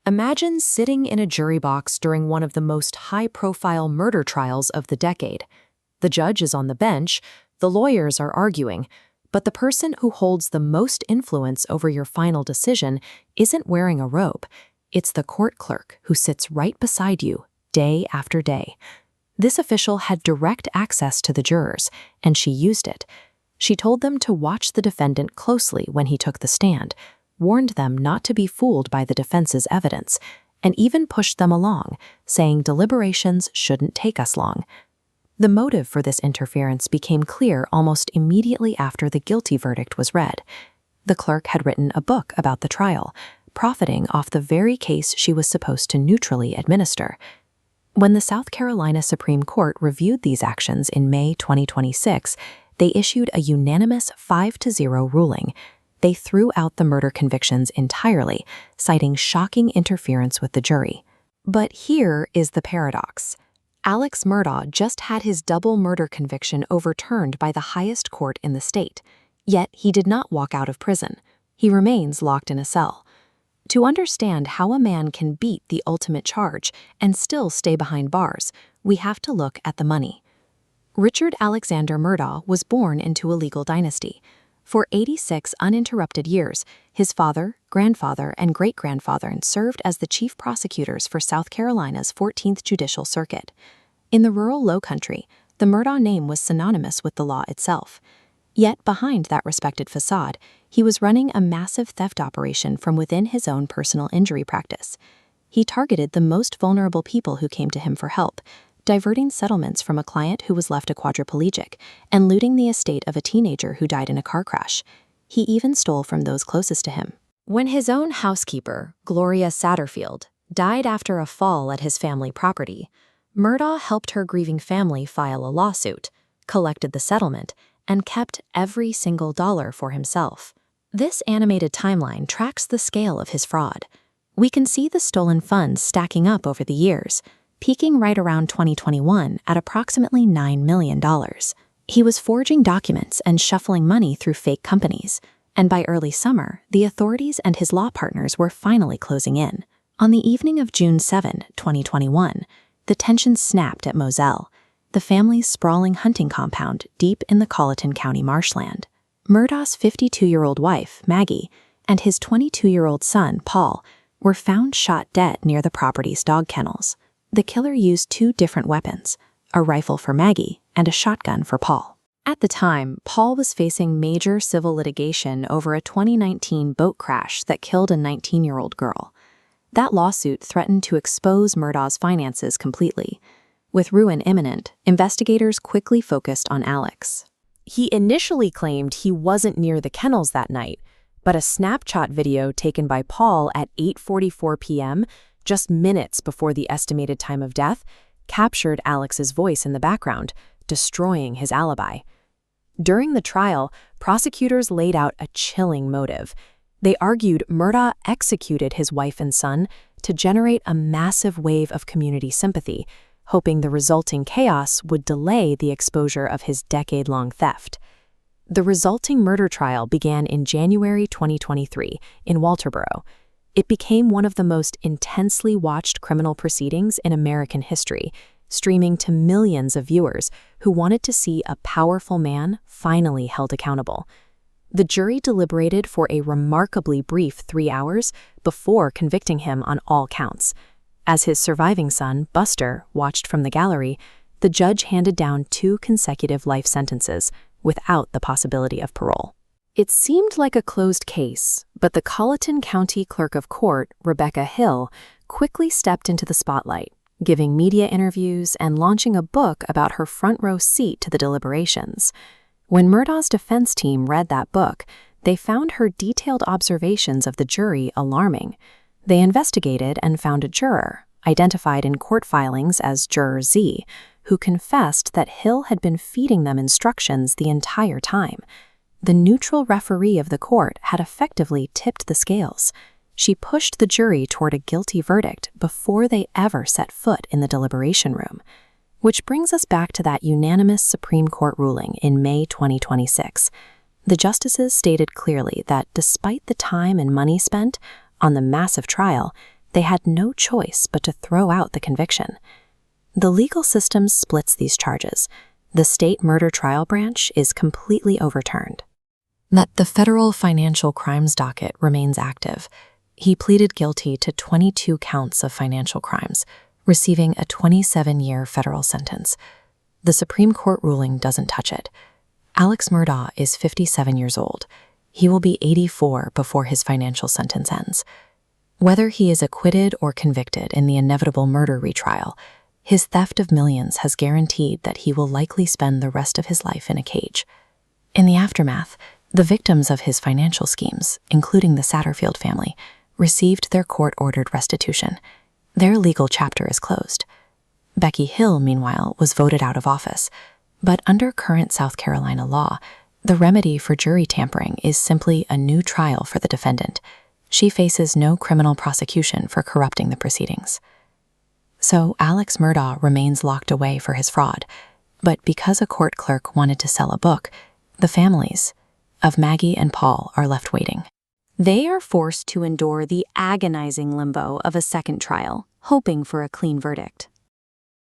Imagine sitting in a jury box during one of the most high-profile murder trials of the decade. The judge is on the bench, the lawyers are arguing, but the person who holds the most influence over your final decision isn't wearing a robe. It's the court clerk who sits right beside you, day after day. This official had direct access to the jurors, and she used it. She told them to watch the defendant closely when he took the stand, warned them not to be fooled by the defense's evidence, and even pushed them along, saying deliberations shouldn't take us long. The motive for this interference became clear almost immediately after the guilty verdict was read. The clerk had written a book about the trial, profiting off the very case she was supposed to neutrally administer. When the South Carolina Supreme Court reviewed these actions in May 2026, they issued a unanimous 5-0 ruling. They threw out the murder convictions entirely, citing shocking interference with the jury. But here is the paradox. Alex Murdaugh just had his double murder conviction overturned by the highest court in the state. Yet he did not walk out of prison. He remains locked in a cell. To understand how a man can beat the ultimate charge and still stay behind bars, we have to look at the money. Richard Alexander Murdaugh was born into a legal dynasty. For 86 uninterrupted years, his father, grandfather, and great-grandfather served as the chief prosecutors for South Carolina's 14th Judicial Circuit. In the rural Lowcountry, the Murdaugh name was synonymous with the law itself. Yet behind that respected facade, he was running a massive theft operation from within his own personal injury practice. He targeted the most vulnerable people who came to him for help, diverting settlements from a client who was left a quadriplegic, and looting the estate of a teenager who died in a car crash. He even stole from those closest to him. When his own housekeeper, Gloria Satterfield, died after a fall at his family property, Murdaugh helped her grieving family file a lawsuit, collected the settlement, and kept every single dollar for himself. This animated timeline tracks the scale of his fraud. We can see the stolen funds stacking up over the years, peaking right around 2021 at approximately $9 million. He was forging documents and shuffling money through fake companies, and by early summer, the authorities and his law partners were finally closing in. On the evening of June 7, 2021, the tension snapped at Moselle, the family's sprawling hunting compound deep in the Colleton County marshland. Murdaugh's 52-year-old wife, Maggie, and his 22-year-old son, Paul, were found shot dead near the property's dog kennels. The killer used 2 different weapons, a rifle for Maggie and a shotgun for Paul. At the time, Paul was facing major civil litigation over a 2019 boat crash that killed a 19-year-old girl. That lawsuit threatened to expose Murdaugh's finances completely. With ruin imminent, investigators quickly focused on Alex. He initially claimed he wasn't near the kennels that night, but a Snapchat video taken by Paul at 8:44 p.m., just minutes before the estimated time of death, captured Alex's voice in the background, destroying his alibi. During the trial, prosecutors laid out a chilling motive. They argued Murdaugh executed his wife and son to generate a massive wave of community sympathy, hoping the resulting chaos would delay the exposure of his decade-long theft. The resulting murder trial began in January 2023 in Walterboro. It became one of the most intensely watched criminal proceedings in American history, streaming to millions of viewers who wanted to see a powerful man finally held accountable. The jury deliberated for a remarkably brief 3 hours before convicting him on all counts. As his surviving son, Buster, watched from the gallery, the judge handed down 2 consecutive life sentences without the possibility of parole. It seemed like a closed case, but the Colleton County Clerk of Court, Rebecca Hill, quickly stepped into the spotlight, giving media interviews and launching a book about her front-row seat to the deliberations. When Murdaugh's defense team read that book, they found her detailed observations of the jury alarming. They investigated and found a juror, identified in court filings as Juror Z, who confessed that Hill had been feeding them instructions the entire time. The neutral referee of the court had effectively tipped the scales. She pushed the jury toward a guilty verdict before they ever set foot in the deliberation room. Which brings us back to that unanimous Supreme Court ruling in May 2026. The justices stated clearly that despite the time and money spent on the massive trial, They had no choice but to throw out the conviction. The legal system splits these charges. The state murder trial branch is completely overturned. That the federal financial crimes docket remains active. He pleaded guilty to 22 counts of financial crimes, receiving a 27-year federal sentence. The Supreme Court ruling doesn't touch it. Alex Murdaugh is 57 years old. He will be 84 before his financial sentence ends. Whether he is acquitted or convicted in the inevitable murder retrial, his theft of millions has guaranteed that he will likely spend the rest of his life in a cage. In the aftermath, the victims of his financial schemes, including the Satterfield family, received their court-ordered restitution. Their legal chapter is closed. Becky Hill, meanwhile, was voted out of office. But under current South Carolina law, the remedy for jury tampering is simply a new trial for the defendant. She faces no criminal prosecution for corrupting the proceedings. So Alex Murdaugh remains locked away for his fraud. But because a court clerk wanted to sell a book, the families of Maggie and Paul are left waiting. They are forced to endure the agonizing limbo of a second trial, hoping for a clean verdict.